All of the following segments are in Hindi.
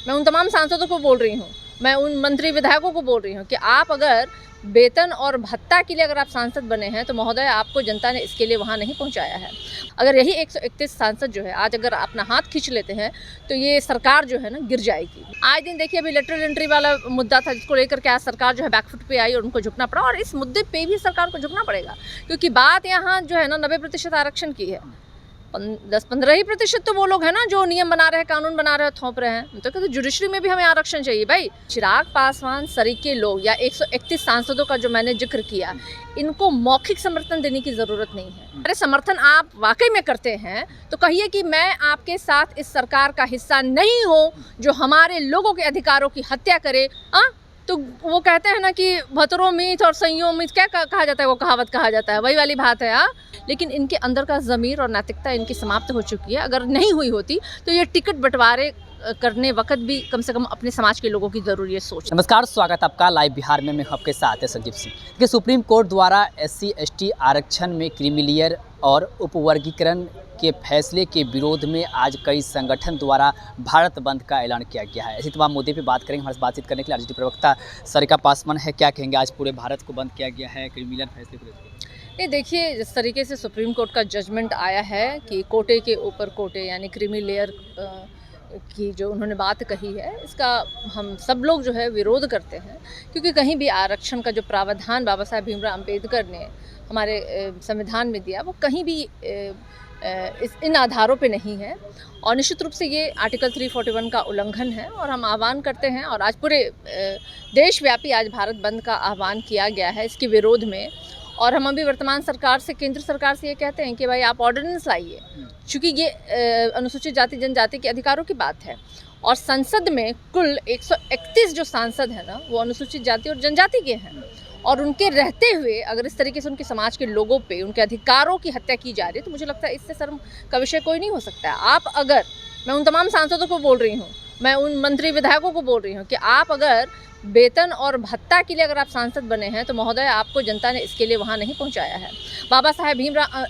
मैं उन तमाम सांसदों को बोल रही हूँ, मैं उन मंत्री विधायकों को बोल रही हूँ कि आप अगर वेतन और भत्ता के लिए अगर आप सांसद बने हैं तो महोदय आपको जनता ने इसके लिए वहाँ नहीं पहुँचाया है। अगर यही 131 सांसद जो है आज अगर अपना हाथ खींच लेते हैं तो ये सरकार जो है ना गिर जाएगी। आए दिन देखिए अभी लेटरल एंट्री वाला मुद्दा था जिसको लेकर के आज सरकार जो है बैकफुट पे आई और उनको झुकना पड़ा, और इस मुद्दे पे भी सरकार को झुकना पड़ेगा क्योंकि बात यहाँ जो है ना 90% आरक्षण की है। 10-15% तो वो लोग हैं ना जो नियम बना रहे हैं, कानून बना रहे हैं, थोप रहे हैं। तो कहते जुडिशरी में भी हमें आरक्षण चाहिए भाई। चिराग पासवान सरीके लोग या 131 सांसदों का जो मैंने जिक्र किया, इनको मौखिक समर्थन देने की जरूरत नहीं है। अरे समर्थन आप वाकई में करते हैं तो कहिए कि मैं आपके साथ इस सरकार का हिस्सा नहीं हूँ जो हमारे लोगों के अधिकारों की हत्या करे। तो वो कहते हैं ना कि भतरो मीत और संयो मीत, क्या कहा जाता है, वो कहावत कहा जाता है, वही वाली बात है। लेकिन इनके अंदर का ज़मीर और नैतिकता इनकी समाप्त हो चुकी है। अगर नहीं हुई होती तो ये टिकट बंटवारे करने वक्त भी कम से कम अपने समाज के लोगों की ज़रूरी है सोच। नमस्कार, स्वागत आपका लाइव बिहार में। मैं आपके साथ है संजीव सिंह। देखिए, सुप्रीम कोर्ट द्वारा SC ST आरक्षण में क्रीमी और उपवर्गीकरण के फैसले के विरोध में आज कई संगठन द्वारा भारत बंद का ऐलान किया गया है। ऐसी तमाम मुद्दे पे बात करेंगे। हमारे बातचीत करने के लिए RJD प्रवक्ता सरिका पासवान है। क्या कहेंगे, आज पूरे भारत को बंद किया गया है क्रीमी फैसले को लेकर? ये देखिए, जिस तरीके से सुप्रीम कोर्ट का जजमेंट आया है कि कोटे के ऊपर कोटे यानी क्रीमी लेयर की जो उन्होंने बात कही है, इसका हम सब लोग जो है विरोध करते हैं क्योंकि कहीं भी आरक्षण का जो प्रावधान बाबा साहेब भीमराव अम्बेडकर ने हमारे संविधान में दिया वो कहीं भी इन आधारों पे नहीं है, और निश्चित रूप से ये आर्टिकल 341 का उल्लंघन है। और हम आह्वान करते हैं, और आज पूरे देशव्यापी आज भारत बंद का आह्वान किया गया है इसके विरोध में। और हम अभी वर्तमान सरकार से, केंद्र सरकार से ये कहते हैं कि भाई आप ऑर्डिनेंस लाइए, क्योंकि ये अनुसूचित जाति जनजाति के अधिकारों की बात है। और संसद में कुल 131 जो सांसद हैं ना वो अनुसूचित जाति और जनजाति के हैं, और उनके रहते हुए अगर इस तरीके से उनके समाज के लोगों पे उनके अधिकारों की हत्या की जा रही है तो मुझे लगता है इससे शर्म का विषय कोई नहीं हो सकता है। आप अगर, मैं उन तमाम सांसदों को बोल रही हूँ, मैं उन मंत्री विधायकों को बोल रही हूँ कि आप अगर वेतन और भत्ता के लिए अगर आप सांसद बने हैं तो महोदय आपको जनता ने इसके लिए वहाँ नहीं पहुँचाया है। बाबा साहेब भीमराव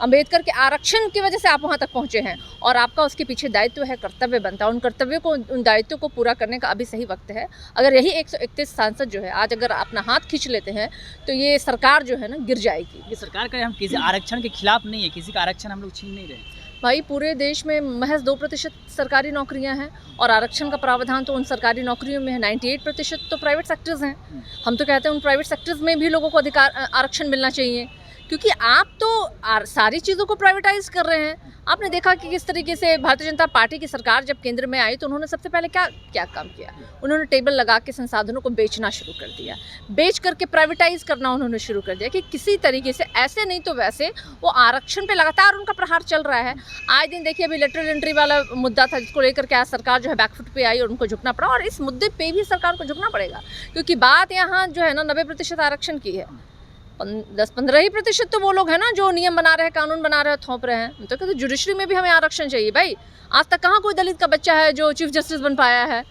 अम्बेडकर के आरक्षण की वजह से आप वहाँ तक पहुँचे हैं, और आपका उसके पीछे दायित्व है, कर्तव्य बनता है। उन कर्तव्यों को, उन दायित्वों को पूरा करने का अभी सही वक्त है। अगर यही 131 सांसद जो है आज अगर अपना हाथ खींच लेते हैं तो ये सरकार जो है ना गिर जाएगी। ये सरकार का, हम किसी आरक्षण के खिलाफ नहीं है, किसी का आरक्षण हम लोग छीन नहीं रहे। भाई पूरे देश में महज 2% सरकारी नौकरियां हैं, और आरक्षण का प्रावधान तो उन सरकारी नौकरियों में है। 98% तो प्राइवेट सेक्टर्स हैं। हम तो कहते हैं उन प्राइवेट सेक्टर्स में भी लोगों को अधिकार, आरक्षण मिलना चाहिए, क्योंकि आप तो सारी चीज़ों को प्राइवेटाइज कर रहे हैं। आपने देखा कि किस तरीके से भारतीय जनता पार्टी की सरकार जब केंद्र में आई तो उन्होंने सबसे पहले क्या काम किया, उन्होंने टेबल लगा के संसाधनों को बेचना शुरू कर दिया, बेच करके प्राइवेटाइज करना उन्होंने शुरू कर दिया कि किसी तरीके से ऐसे नहीं तो वैसे वो आरक्षण पे लगातार उनका प्रहार चल रहा है। आए दिन देखिए अभी लेटरल एंट्री वाला मुद्दा था जिसको लेकर के आज सरकार जो है बैकफुट पे आई और उनको झुकना पड़ा, और इस मुद्दे पे भी सरकार को झुकना पड़ेगा क्योंकि बात यहाँ जो है ना 90% आरक्षण की है। 10-15% तो वो लोग हैं ना जो नियम बना रहे हैं, कानून बना रहे हैं, थोप रहे हैं। तो कहते जुडिशरी में भी हमें आरक्षण चाहिए भाई। आज तक कहाँ कोई दलित का बच्चा है जो चीफ जस्टिस बन पाया है?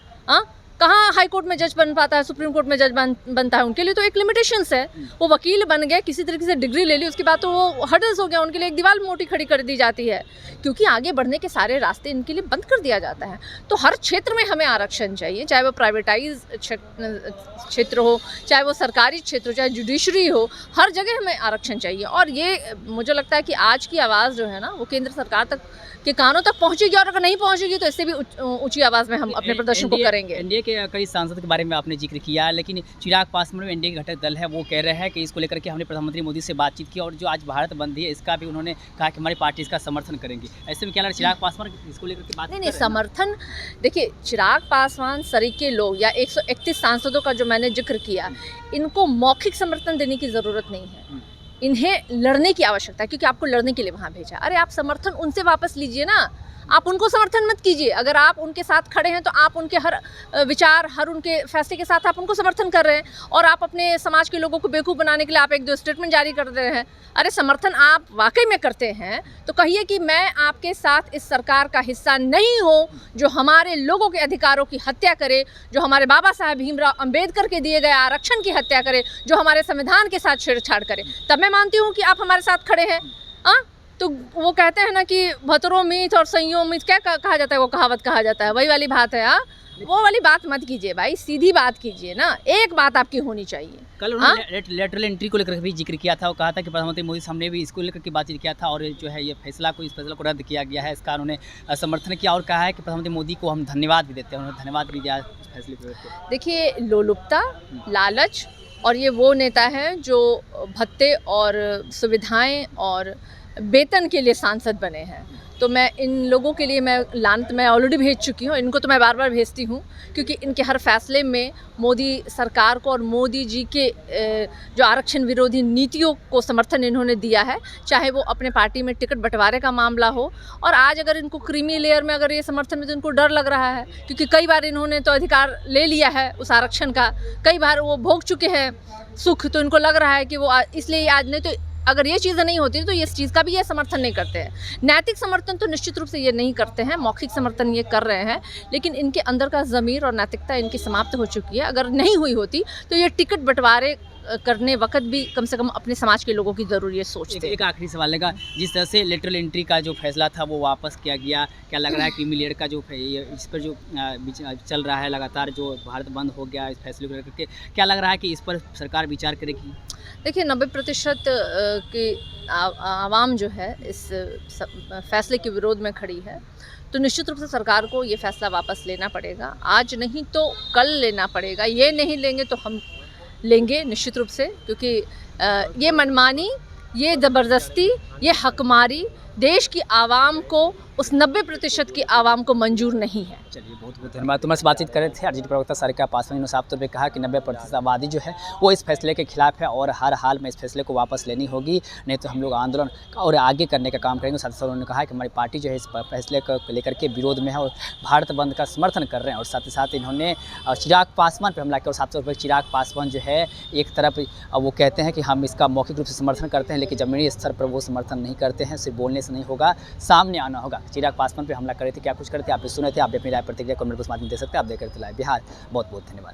कहाँ हाई कोर्ट में जज बन पाता है, सुप्रीम कोर्ट में जज बनता है? उनके लिए तो एक लिमिटेशंस है। वो वकील बन गए, किसी तरीके से डिग्री ले ली, उसके बाद तो वो हर्डल्स हो गया, उनके लिए एक दीवार मोटी खड़ी कर दी जाती है, क्योंकि आगे बढ़ने के सारे रास्ते इनके लिए बंद कर दिया जाता है। तो हर क्षेत्र में हमें आरक्षण चाहिए, चाहे वो प्राइवेटाइज क्षेत्र हो, चाहे वो सरकारी क्षेत्र हो, चाहे जुडिशरी हो, हर जगह हमें आरक्षण चाहिए। और ये मुझे लगता है कि आज की आवाज़ जो है ना वो केंद्र सरकार तक के कानों तक पहुंचेगी, और अगर नहीं पहुंचेगी तो इससे भी ऊंची आवाज़ में हम अपने प्रदर्शन को करेंगे। एनडीए के कई सांसद के बारे में आपने जिक्र किया, लेकिन चिराग पासवान एनडीए के घटक दल है, वो कह रहे हैं कि इसको लेकर के हमने प्रधानमंत्री मोदी से बातचीत की, और जो आज भारत बंद है इसका भी उन्होंने कहा कि हमारी पार्टी इसका समर्थन करेंगे। ऐसे में क्या लग रहा है, चिराग पासवान इसको लेकर के बात नहीं समर्थन, देखिए चिराग पासवान सरीके लोग या 131 सांसदों का जो मैंने जिक्र किया, इनको मौखिक समर्थन देने की ज़रूरत नहीं है, इन्हें लड़ने की आवश्यकता है, क्योंकि आपको लड़ने के लिए वहाँ भेजा। अरे आप समर्थन उनसे वापस लीजिए ना, आप उनको समर्थन मत कीजिए। अगर आप उनके साथ खड़े हैं तो आप उनके हर विचार, हर उनके फैसले के साथ आप उनको समर्थन कर रहे हैं, और आप अपने समाज के लोगों को बेवकूफ़ बनाने के लिए आप 1-2 स्टेटमेंट जारी कर रहे हैं। अरे समर्थन आप वाकई में करते हैं तो कहिए कि मैं आपके साथ इस सरकार का हिस्सा नहीं हूँ जो हमारे लोगों के अधिकारों की हत्या करे, जो हमारे बाबा साहेब भीमराव अम्बेडकर के दिए गए आरक्षण की हत्या करे, जो हमारे संविधान के साथ छेड़छाड़ करे। तब मैं मानती हूँ कि आप हमारे साथ खड़े हैं। तो वो कहते हैं ना कि भतरो मीत और सइयों मीत, क्या कहा जाता है, वो कहावत कहा जाता है, वही वाली बात है। हाँ, वो वाली बात मत कीजिए भाई, सीधी बात कीजिए ना, एक बात आपकी होनी चाहिए। कल उन्होंने लेटरल एंट्री को लेकर भी जिक्र किया था, वो कहा था कि प्रधानमंत्री मोदी सामने भी इसको लेकर के बातचीत किया था, और जो है ये फैसला को, इस फैसला को रद्द किया गया है, इसका उन्होंने समर्थन किया और कहा है कि प्रधानमंत्री मोदी को हम धन्यवाद भी देते हैं, उन्होंने धन्यवाद भी दिया इस फैसले को। देखिए, लोलुपता, लालच, और ये वो नेता हैं जो भत्ते और सुविधाएं और वेतन के लिए सांसद बने हैं। तो मैं इन लोगों के लिए लानत मैं ऑलरेडी भेज चुकी हूँ, इनको तो मैं बार बार भेजती हूँ, क्योंकि इनके हर फैसले में मोदी सरकार को और मोदी जी के जो आरक्षण विरोधी नीतियों को समर्थन इन्होंने दिया है, चाहे वो अपने पार्टी में टिकट बंटवारे का मामला हो। और आज अगर इनको क्रीमी लेयर में अगर ये समर्थन में, तो इनको डर लग रहा है, क्योंकि कई बार इन्होंने तो अधिकार ले लिया है उस आरक्षण का, कई बार वो भोग चुके हैं सुख, तो इनको लग रहा है कि वो इसलिए आज, नहीं तो अगर ये चीज़ें नहीं होती तो इस चीज़ का भी ये समर्थन नहीं करते हैं। नैतिक समर्थन तो निश्चित रूप से ये नहीं करते हैं, मौखिक समर्थन ये कर रहे हैं, लेकिन इनके अंदर का ज़मीर और नैतिकता इनकी समाप्त हो चुकी है। अगर नहीं हुई होती तो ये टिकट बंटवारे करने वक्त भी कम से कम अपने समाज के लोगों की ज़रूर ये सोचते। एक आखिरी सवाल लगा, जिस तरह से लेटरल एंट्री का जो फैसला था वो वापस किया गया, क्या लग रहा है क्रीमी लेयर का जो इस पर जो चल रहा है लगातार, जो भारत बंद हो गया, इस फैसले को लेकर के क्या लग रहा है कि इस पर सरकार विचार करेगी? देखिए, 90% की आवाम जो है इस फैसले के विरोध में खड़ी है, तो निश्चित रूप से सरकार को ये फैसला वापस लेना पड़ेगा। आज नहीं तो कल लेना पड़ेगा, ये नहीं लेंगे तो हम लेंगे निश्चित रूप से, क्योंकि ये मनमानी, ये ज़बरदस्ती, ये हकमारी देश की आवाम को, उस 90% की आवाम को मंजूर नहीं है। चलिए, बहुत बहुत धन्यवाद। तुम्हारे से बातचीत कर रहे थे आरजेडी प्रवक्ता सारिका पासवान ने साफ तौर पे कहा कि 90% आबादी जो है वो इस फैसले के खिलाफ है और हर हाल में इस फैसले को वापस लेनी होगी, नहीं तो हम लोग आंदोलन और आगे करने का काम करेंगे। साथ ही उन्होंने कहा कि हमारी पार्टी जो है इस फैसले को लेकर के विरोध में है और भारत बंद का समर्थन कर रहे हैं। और साथ ही साथ इन्होंने चिराग पासवान पर हमला किया, और साफ तौर पर चिराग पासवान जो है एक तरफ वो कहते हैं कि हम इसका मौखिक रूप से समर्थन करते हैं, लेकिन ज़मीनी स्तर पर वो समर्थन नहीं करते हैं, सिर्फ बोलने से नहीं होगा, सामने आना होगा। चिराग पासवान पर हमला कर रहे थे, क्या कुछ करते, आप भी सुने थे, आप भी अपनी राय प्रतिक्रिया कमेंट बॉक्स माध्यम दे सकते हैं। आप देख रहे थे लाइव बिहार। बहुत बहुत धन्यवाद।